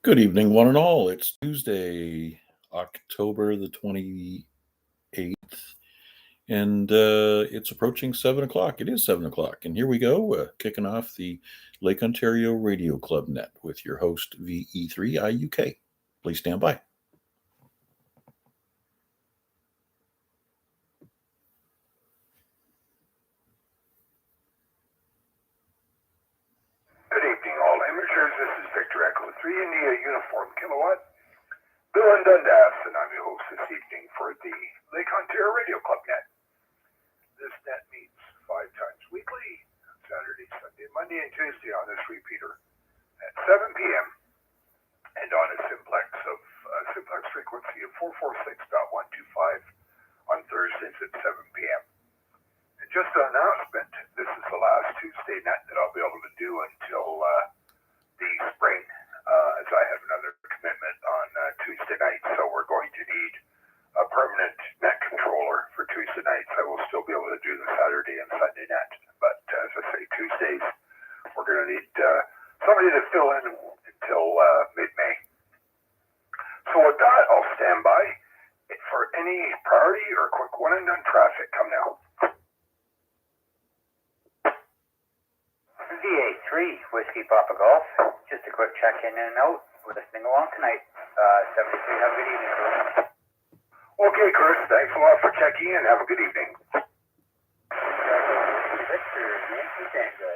Good evening, one and all. It's Tuesday, October the 28th, and it's approaching 7 o'clock. It is 7 o'clock, and here we go, kicking off the Lake Ontario Radio Club Net with your host, VA3IUK. Please stand by. Good evening, all amateurs. This is Victor Echo 3 India Uniform Kilowatt. Bill in Dundas, and I'm your host this evening for the Lake Ontario Radio Club Net. This net meets 5 times weekly, Saturday, Sunday, Monday, and Tuesday on this repeater at 7 p.m. and on a simplex frequency of 446.125 on Thursdays at 7 p.m. And just an announcement, this is the last Tuesday net that I'll be able to do until the spring, as I have another commitment on Tuesday night. So we're going to need a permanent net controller for Tuesday nights. I will still be able to do the Saturday and Sunday net, but as I say, Tuesdays we're going to need somebody to fill in until mid-May. So with that, I'll stand by for any priority or quick one-and-done traffic. Come now. VA3 Whiskey Papa Golf. Just a quick check-in and out. We're listening along tonight. 73. Have a good evening, everyone. Okay, Chris. Thanks a lot for checking in. Have a good evening. Victor, Yankee Tango.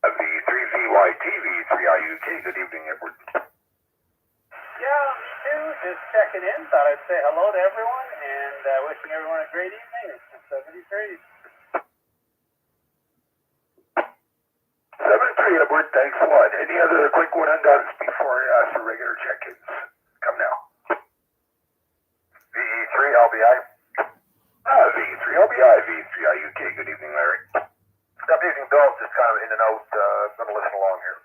V3VYTV, 3IUK. Good evening, Edward. Yeah, me too. Just checking in. Thought I'd say hello to everyone and wishing everyone a great evening. It's 73. 7-3, Edward. Thanks a lot. Any other quick one and dones before I ask for regular check-ins? Come now. VE3LBI. V3LBI, V3IUK. Good evening, Larry. Good evening, Bill. Just kind of in and out. Going to listen along here.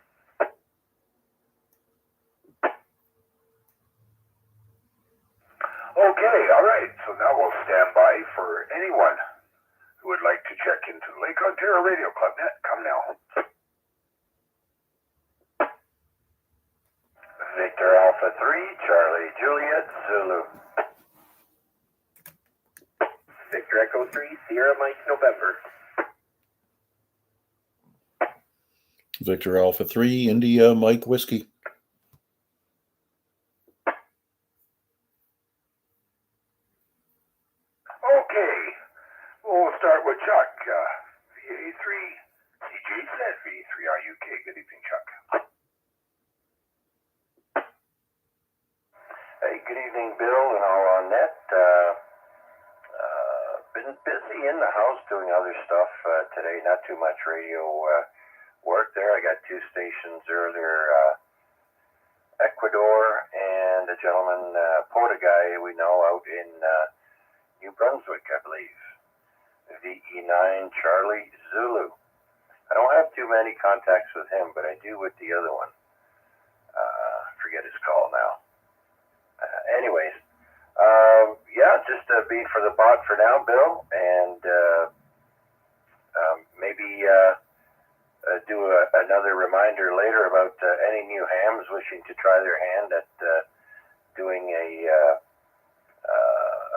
Okay, all right. So now we'll stand by for anyone who would like to check into the Lake Ontario Radio Club Net. Come now. Victor Alpha 3, Charlie Juliet Zulu. Victor Echo 3, Sierra Mike November. Victor Alpha 3, India Mike Whiskey. Okay, we'll start with Chuck. VA3, CJ said V3RUK. Good evening, Chuck. Hey, good evening, Bill, and all on net. Been busy in the house doing other stuff today. Not too much radio work there. I got 2 stations earlier. Ecuador and a gentleman, Porta guy we know out in New Brunswick, I believe. VE9 Charlie Zulu. I don't have too many contacts with him, but I do with the other one. Forget his call now. Anyways, yeah, just be for the bot for now, Bill, and maybe do another reminder later about any new hams wishing to try their hand at doing a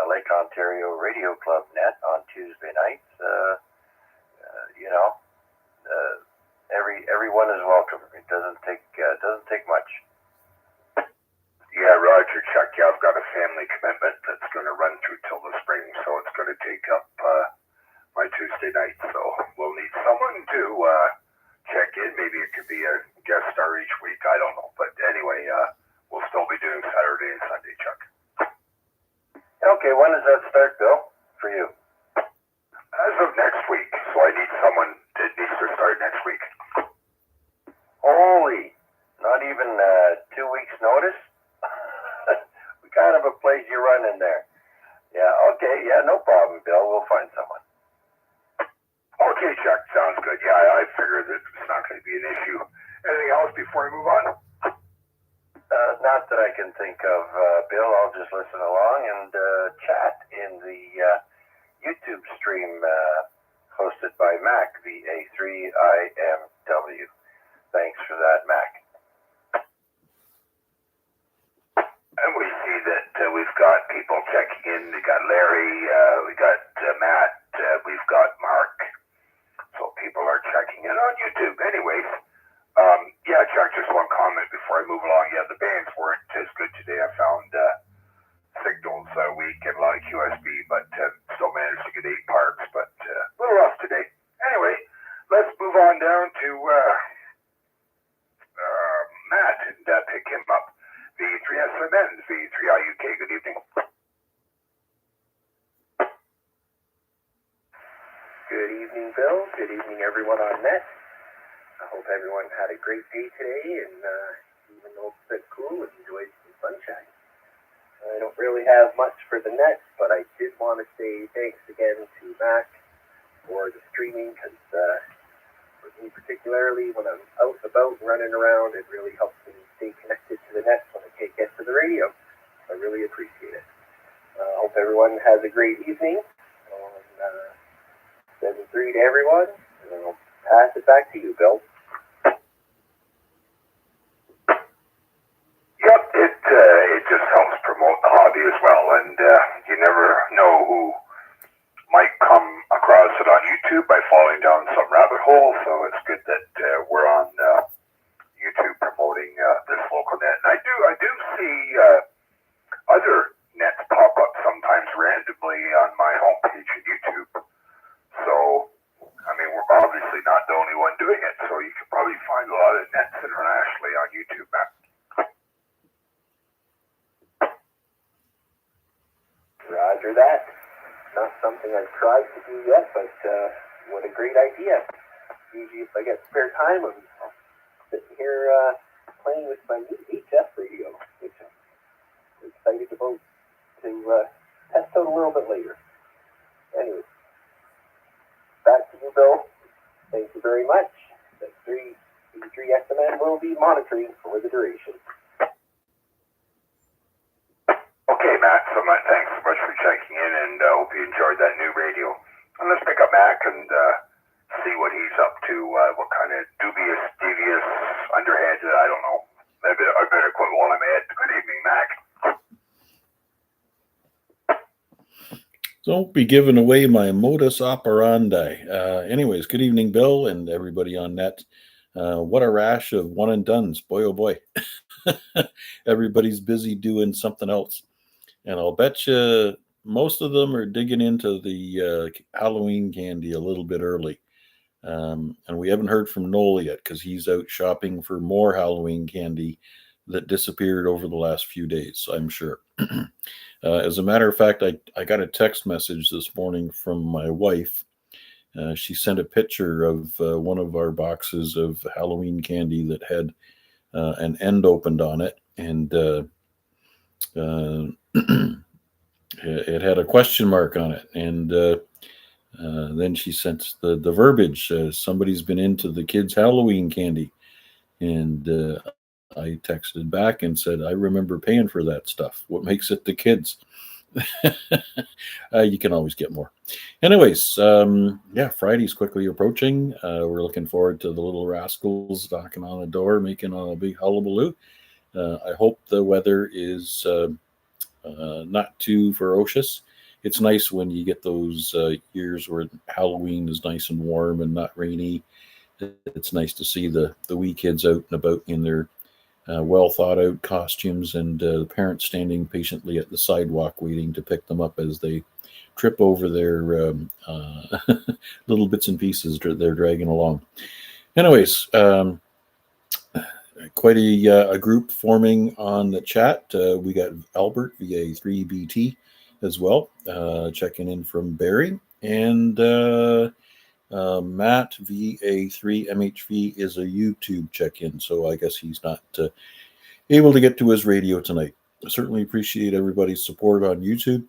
Lake Ontario Radio Club net on Tuesday nights. Everyone is welcome. It doesn't take much. Yeah, Roger, Chuck. Yeah, I've got a family commitment that's going to run through till the spring, so it's going to take up my Tuesday night. So we'll need someone to check in. Maybe it could be a guest star each week. I don't know. But anyway, we'll still be doing Saturday and Sunday, Chuck. Okay, when does that start, Bill, for you? As of next week. So I need someone that needs to start next week. Holy, not even 2 weeks notice? What kind of a place you run in there? Yeah, okay, yeah, no problem, Bill. We'll find someone. Okay, Chuck, sounds good. Yeah, I figured that it's not going to be an issue. Anything else before we move on? Not that I can think of, Bill. I'll just listen along and chat in the YouTube stream hosted by Mac, VA3IMW. Thanks for that, Mac. YouTube. Anyways, yeah, Chuck, just one comment before I move along. Yeah, the bands weren't as good today. I found signals weak and a lot of QSB, but still managed to get 8 parks, but a little rough today. Anyway, let's move on down to Matt and pick him up. V3SMN, V3IUK, good evening. Good evening, Bill. Good evening, everyone on net. I hope everyone had a great day today, and even though it's a bit cool, enjoyed some sunshine. I don't really have much for the net, but I did want to say thanks again to Mac for the streaming, because for me particularly, when I'm out and about and running around, it really helps me stay connected to the net when I can't get to the radio. I really appreciate it. I hope everyone has a great evening. 7-3 to everyone, and I'll pass it back to you, Bill. Yep, it just helps promote the hobby as well, and you never know who might come across it on YouTube by falling down some rabbit hole, so it's good that we're on YouTube promoting this local net. And I do see other nets pop up sometimes randomly on my homepage at YouTube. So, I mean, we're obviously not the only one doing it, so you can probably find a lot of nets internationally on YouTube, Matt. Roger that. Not something I've tried to do yet, but what a great idea. Usually if I get spare time, I'm sitting here playing with my new HF radio, which I'm excited about to test out a little bit later. Anyway, back to you, Bill. Thank you very much. The V3SMN will be monitoring for the duration. Okay, Matt, thanks so much for checking in, and hope you enjoyed that new radio. And let's pick up Mac and see what he's up to, what kind of dubious, devious, underhanded, I don't know. I better quit while I'm at. Good evening, Mac. Don't be giving away my modus operandi. Anyways, good evening, Bill, and everybody on net. What a rash of one and dones. Boy, oh boy. Everybody's busy doing something else. And I'll bet you most of them are digging into the Halloween candy a little bit early. And we haven't heard from Noel yet because he's out shopping for more Halloween candy that disappeared over the last few days, I'm sure. As a matter of fact, I got a text message this morning from my wife. She sent a picture of one of our boxes of Halloween candy that had an end opened on it, and it had a question mark on it. And then she sent the verbiage, somebody's been into the kids' Halloween candy. And I texted back and said, I remember paying for that stuff. What makes it the kids? You can always get more. Anyways, yeah, Friday's quickly approaching. We're looking forward to the little rascals knocking on the door, making a big hullabaloo. I hope the weather is not too ferocious. It's nice when you get those years where Halloween is nice and warm and not rainy. It's nice to see the wee kids out and about in their well thought out costumes, and the parents standing patiently at the sidewalk waiting to pick them up as they trip over their little bits and pieces they're dragging along. Anyways, quite a group forming on the chat. We got Albert, VA3BT as well, checking in from Barrie, and Matt, VA3MHV is a YouTube check-in, so I guess he's not able to get to his radio tonight. I certainly appreciate everybody's support on YouTube.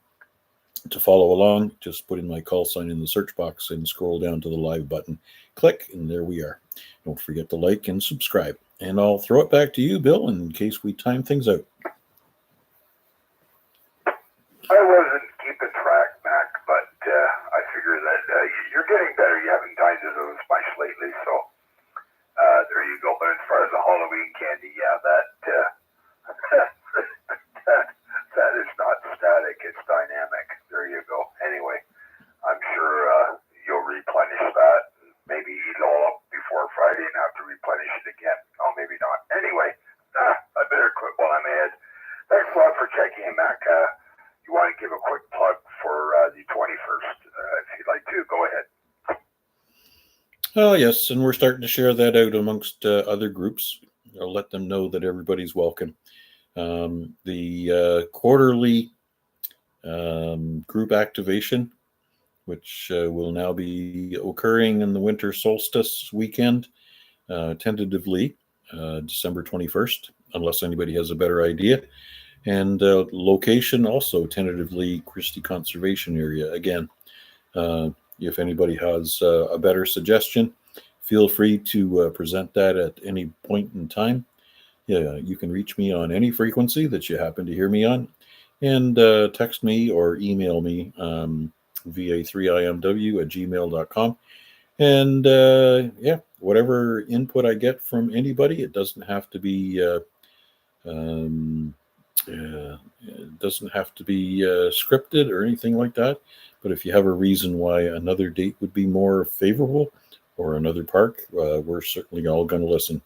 To follow along, just put in my call sign in the search box and scroll down to the live button. Click, and there we are. Don't forget to like and subscribe. And I'll throw it back to you, Bill, in case we time things out. I wasn't keeping track, Mac, but I figure that you're getting better. You haven't died to those much lately, so there you go. But as far as the Halloween candy, yeah, that that is not static. It's dynamic. There you go. Anyway, I'm sure you'll replenish that and maybe eat it all up before Friday. Oh, yes, and we're starting to share that out amongst other groups. I'll let them know that everybody's welcome. The quarterly group activation, which will now be occurring in the winter solstice weekend, tentatively December 21st, unless anybody has a better idea. And location also tentatively Christie Conservation Area. Again, if anybody has a better suggestion, feel free to present that at any point in time. Yeah, you can reach me on any frequency that you happen to hear me on, and text me or email me, VA3IMW@gmail.com. And yeah, whatever input I get from anybody, it doesn't have to be um, it doesn't have to be scripted or anything like that. But if you have a reason why another date would be more favorable or another park, we're certainly all going to listen.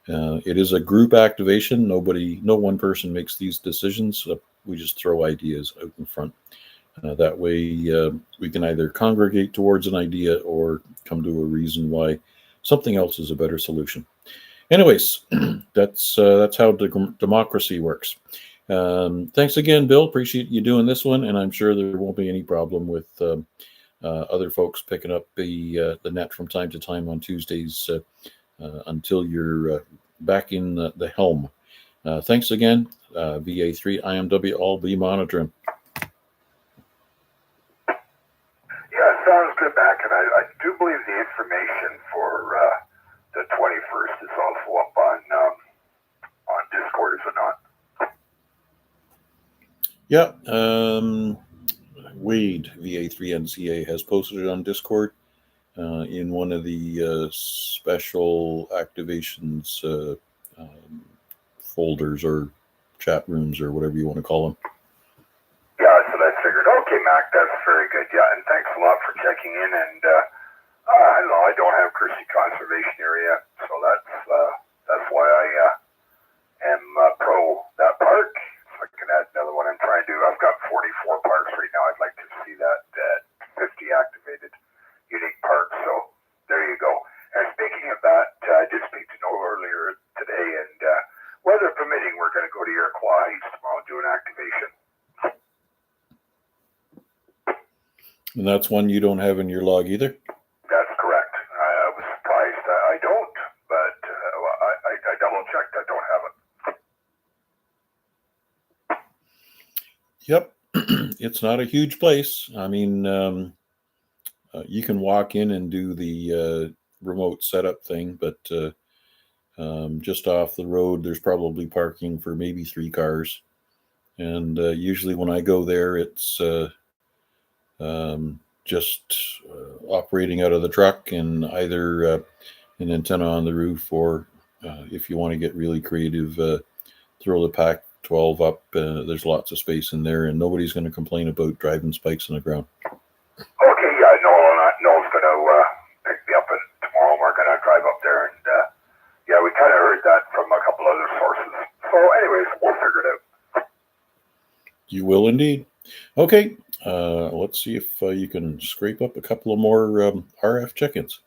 It is a group activation. No one person makes these decisions. We just throw ideas out in front. That way, we can either congregate towards an idea or come to a reason why something else is a better solution. Anyways, that's how democracy works. Thanks again, Bill. Appreciate you doing this one, and I'm sure there won't be any problem with other folks picking up the net from time to time on Tuesdays until you're back in the helm. Thanks again, VA3IMW. I'll be monitoring. Yeah, sounds good, Mac. And I do believe the information for the 21st is also up on Discord, is it not? Yeah, Wade, VA3NCA, has posted it on Discord in one of the special activations folders or chat rooms or whatever you want to call them. Yeah, that's what I figured. Okay, Mac, that's very good. Yeah, and thanks a lot for checking in. And I don't know, I don't have Christie Conservation Area, so that's why I am pro that park. If I can add another one, I'm trying to. I've got 44 parks right now. I'd like to see that 50 activated unique parks. So there you go. And speaking of that, I did speak to Noel earlier today, and weather permitting, we're going to go to Iroquois Heights tomorrow and do an activation. And that's one you don't have in your log either? That's correct. I was surprised. I don't, but I double-checked. I don't have it. Yep. It's not a huge place. I mean, you can walk in and do the remote setup thing, but just off the road, there's probably parking for maybe 3 cars. And usually when I go there, it's just operating out of the truck and either an antenna on the roof, or if you want to get really creative, throw the pack 12 up. There's lots of space in there, and nobody's going to complain about driving spikes in the ground. Okay, yeah, Noel's going to pick me up tomorrow. We're going to drive up there, and yeah, we kind of heard that from a couple other sources. So anyways, we'll figure it out. You will indeed. Okay, let's see if you can scrape up a couple of more RF check-ins.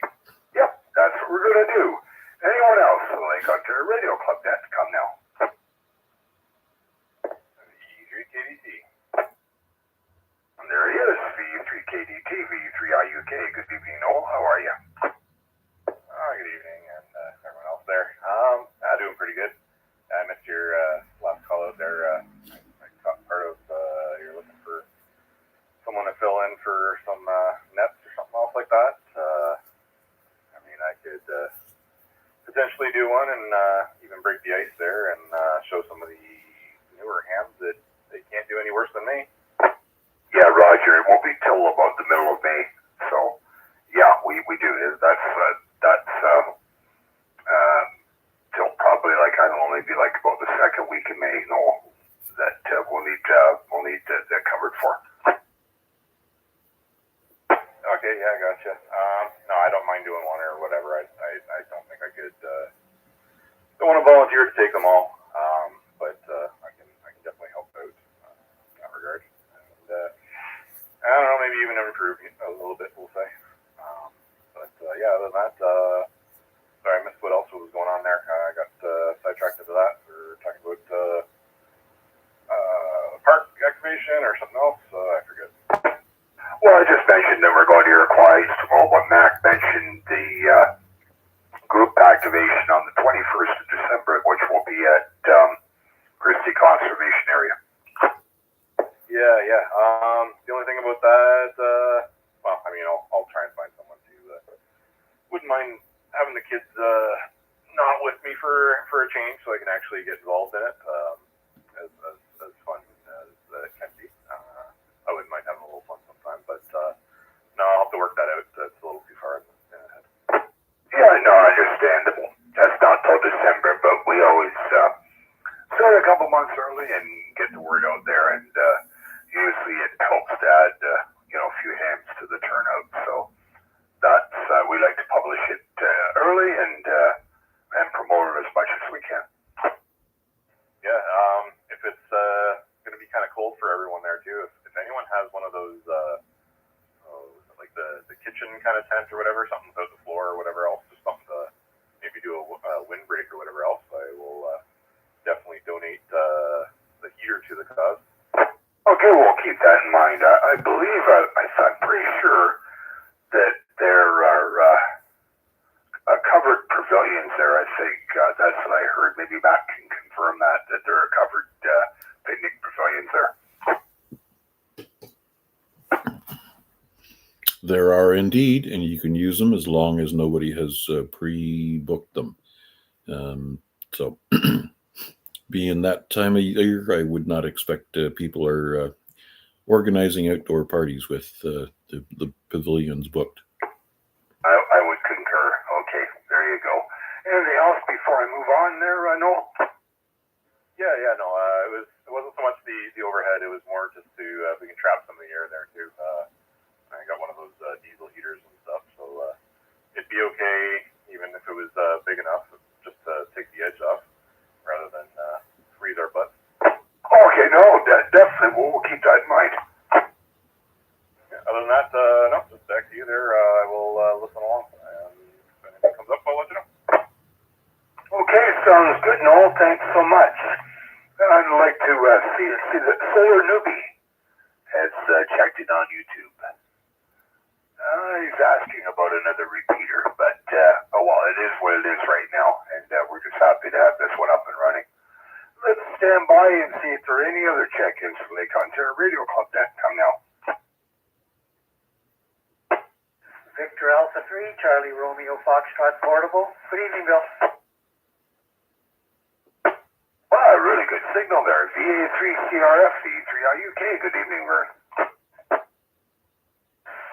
Yep, that's what we're going to do. Anyone else on the Lake Ontario Radio Club net, come now. V3KDT. And there he is, V3KDT, V3IUK. Good evening, Noel. How are you? Good evening, and everyone else there. Doing pretty good. I missed your last call out there. I caught part of you're looking for someone to fill in for some nets or something else like that. I mean, I could potentially do one and even break the ice there and show some of the newer hams that they can't do any worse than me. Yeah, Roger. It won't be till about the middle of May. So, yeah, we do. That's till probably I don't know, maybe about the second week in May. No, that we'll need that covered for. Okay, yeah, gotcha. No, I don't mind doing one or whatever. I don't think I could. Don't want to volunteer to take them all, but I can definitely help out in that regard. And I don't know, maybe even improve a little bit, we'll say. But yeah, other than that, celebration on the 21st of December, which will be at Christie Conservation Area. Yeah. The only thing about that, well, I mean, I'll try and find someone who wouldn't mind having the kids not with me for a change, so I can actually get involved in it. As fun as it can be. I wouldn't mind having a little fun sometime, but no, I'll have to work that out. That's a little too far ahead. Yeah, no, understandable. That's not till December, but we always start a couple months early and get the word out there, and usually it helps to add, a few hands to the turnout. So that's we like to publish it early and promote it as much as we can. Yeah, if it's going to be kind of cold for everyone there too, if anyone has one of those, like the kitchen kind of tent or whatever, something without the floor or whatever else, just something to maybe do a windbreak or whatever else, I will definitely donate the heater to the cause. Okay, we'll keep that in mind. I believe, I'm pretty sure that there are covered pavilions there. I think that's what I heard. Maybe Matt can confirm that there are covered picnic pavilions there. There are indeed, and you can use them as long as nobody has pre-booked them. So, being that time of year, I would not expect people are organizing outdoor parties with the pavilions booked. I would concur. Okay, there you go. Anything else before I move on there, Noel? Yeah, no, it wasn't so much the overhead, it was more just to, we can trap some of the air there too. I got one of those diesel heaters and stuff, so it'd be okay even if it was big enough, just to take the edge off rather than freeze our butts. Okay, no, definitely. We'll keep that in mind. Yeah, other than that, no, just back to you there. I will listen along. And if anything comes up, I'll let you know. Okay, sounds good, Noel. Thanks so much. I'd like to see that Solar Newbie has checked in on YouTube. He's asking about another repeater, but it is what it is right now, and we're just happy to have this one up and running. Let's stand by and see if there are any other check-ins from Lake Ontario Radio Club that come now. Victor Alpha 3, Charlie Romeo Foxtrot Portable. Good evening, Bill. Wow, really good signal there. VA3CRF, VA3IUK. Good evening, Vern.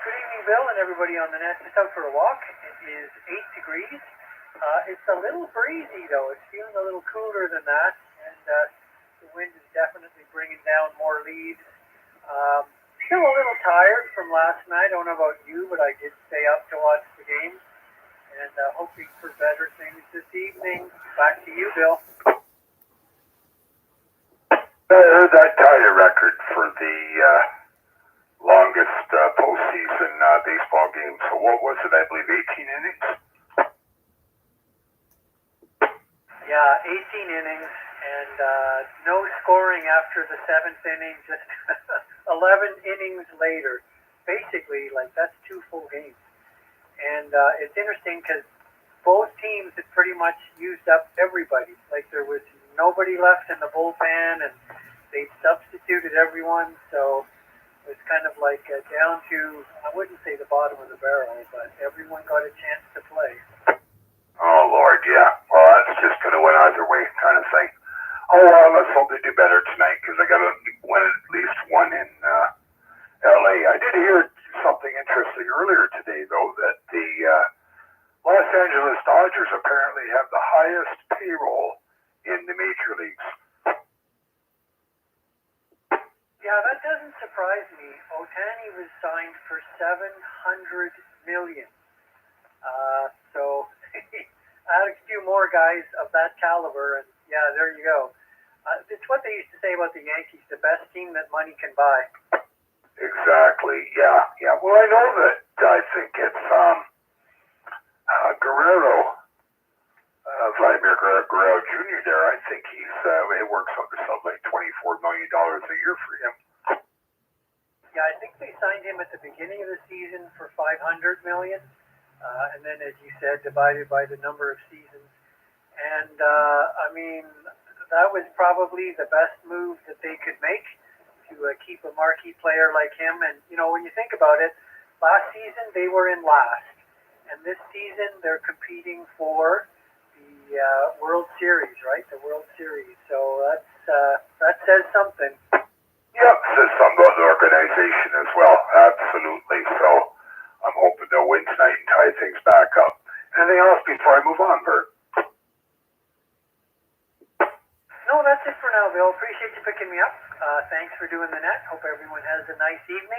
Good evening, Bill, and everybody on the net. Just out for a walk. It is 8 degrees. It's a little breezy, though. It's feeling a little cooler than that, and the wind is definitely bringing down more leaves. Still a little tired from last night. I don't know about you, but I did stay up to watch the game, and hoping for better things this evening. Back to you, Bill. That tie record for the longest postseason baseball game. So what was it? I believe 18 innings? Yeah, 18 innings, and no scoring after the 7th inning, just 11 innings later. Basically, that's 2 full games. And it's interesting because both teams had pretty much used up everybody. There was nobody left in the bullpen, and they substituted everyone, so it was kind of down to, I wouldn't say the bottom of the barrel, but everyone got a chance to play. Oh, Lord, yeah. Well, that's just going to win either way kind of thing. Oh, let's hope they do better tonight, because I got to win at least one in L.A. I did hear something interesting earlier today, though, that the Los Angeles Dodgers apparently have the highest payroll in the major leagues. Yeah, that doesn't surprise me. Ohtani was signed for $700 million. So add a few more guys of that caliber, and yeah, there you go. It's what they used to say about the Yankees: the best team that money can buy. Exactly. Yeah. Well, I know that. I think it's Guerrero, Vladimir Guerrero Jr. There. I think it works out to something like $24 million a year for him. Yeah, I think they signed him at the beginning of the season for $500 million, and then, as you said, divided by the number of seasons. And I mean, that was probably the best move that they could make to keep a marquee player like him. And you know, when you think about it, last season they were in last, and this season they're competing for the World Series, right? The World Series. So that says something. Yep, says something about the organization as well. Absolutely. So I'm hoping they'll win tonight and tie things back up. Anything else before I move on, Bert? No, that's it for now, Bill. Appreciate you picking me up. Thanks for doing the net. Hope everyone has a nice evening.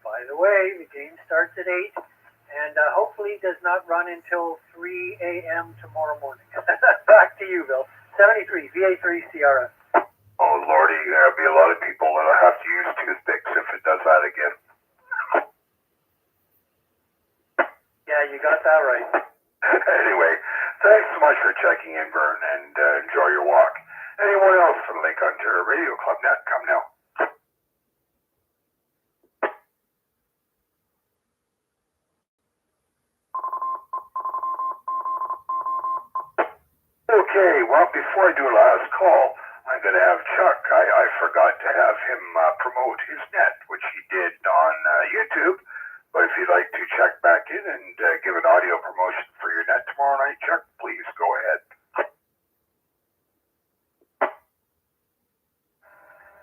By the way, the game starts at 8, and hopefully does not run until 3 a.m. tomorrow morning. Back to you, Bill. 73, VA3CRF. Oh, Lordy, there'll be a lot of people that'll have to use toothpicks if it does that again. Yeah, you got that right. Anyway, thanks so much for checking in, Vern, and enjoy your walk. Anyone else from Lake Ontario Radio Club Net, come now. Okay, well, before I do a last call, I'm going to have Chuck. I forgot to have him promote his net, which he did on YouTube. But if you'd like to check back in and give an audio promotion for your net tomorrow night, Chuck, please go ahead.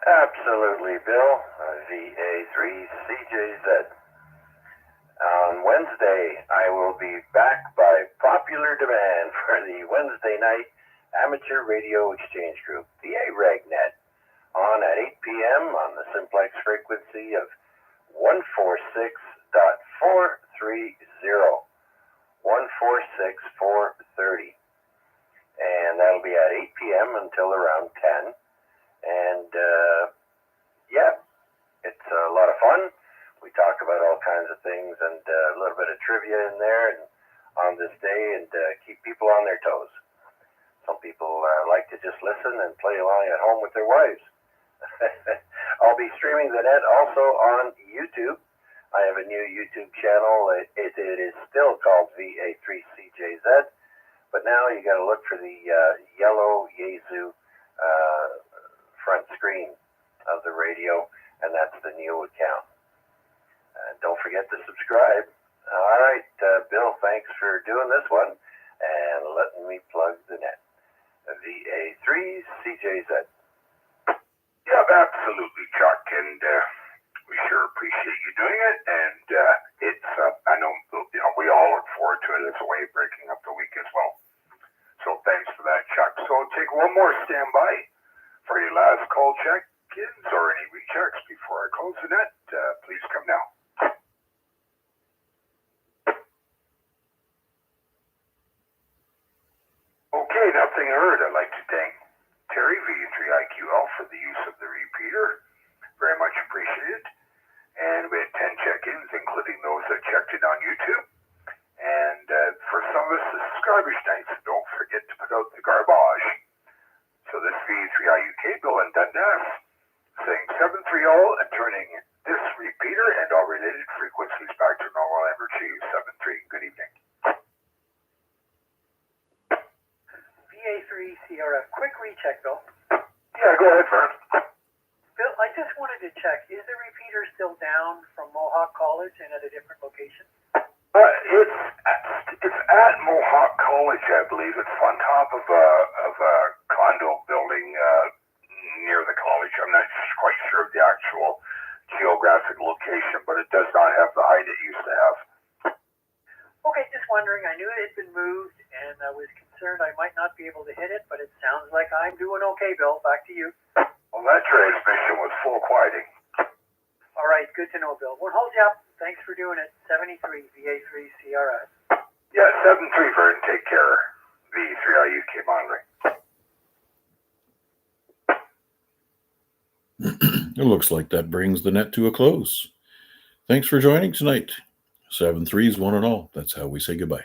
Absolutely, Bill. VA3CJZ. On Wednesday, I will be back by popular demand for the Wednesday night Amateur Radio Exchange Group, the A-Reg net, on at 8 p.m. on the simplex frequency of 146.430, 146.430. And that'll be at 8 p.m. until around 10. And, yeah, it's a lot of fun. We talk about all kinds of things and a little bit of trivia in there and on this day and keep people on their toes. Some people like to just listen and play along at home with their wives. I'll be streaming the net also on YouTube. I have a new YouTube channel. It is still called VA3CJZ, but now you got to look for the yellow Yaesu front screen of the radio, and that's the new account. Don't forget to subscribe. All right, Bill, thanks for doing this one and letting me plug the net. VA3CJZ. Yeah, absolutely, Chuck, and we sure appreciate you doing it. And it's, I know, we all look forward to it as a way of breaking up the week as well. So thanks for that, Chuck. So I'll take one more standby for your last call check-ins or any rechecks before I close the net. Please come now. Okay, nothing heard. I'd like to thank Terry, VA3IQL, for the use of the repeater. Very much appreciated. And we had 10 check-ins, including those that checked in on YouTube. And for some of us, the subscribers tonight, so don't forget to put out the garbage. So this VA3IUK, Bill and Dundas, saying 730 and turning this repeater and all related frequencies back to normal energy 73. Good evening. VA3CRF. Quick recheck, Bill. Yeah, go ahead, Vern. Bill, I just wanted to check, is the repeater still down from Mohawk College and at a different location? It's at Mohawk College, I believe. It's on top of a condo building near the college. I'm not quite sure of the actual geographic location, but it does not have the height it used to have. Okay, just wondering. I knew it had been moved, and I was concerned I might not be able to hit it, but it sounds like I'm doing okay, Bill. Back to you. Well, that transmission was full quieting. All right, good to know, Bill. Won't hold you up. Thanks for doing it. 73, VA3CRS. Yeah, 7-3, Vern. Take care. V3IUK monitoring. It looks like that brings the net to a close. Thanks for joining tonight. 7-3s, one and all. That's how we say goodbye.